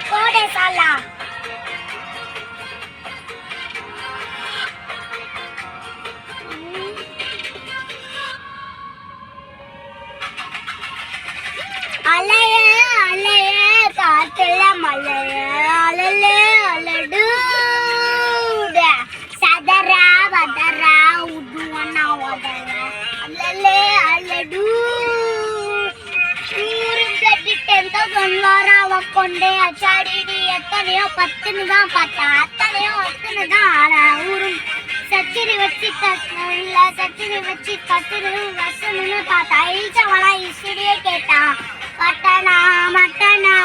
கோடை சாலா அலைய அலைய காத்துல மலைய அலலே அலடு சதரா வதரா உடுவனா வதர அலலே அலடு ஊரும் கட்டிட்டு சொல்லாராவ கொண்டே அச்சாடி எத்தனையோ பத்துன்னு தான் பார்த்தா அத்தனையோ ஒத்துன்னு தான் ஆனா ஊரும் சச்சிரி வச்சு தட்டுல சச்சிரி வச்சு கத்துரு வசனு பார்த்தா இழிச்சவளா இசையே கேட்டா மட்டனா மட்டனா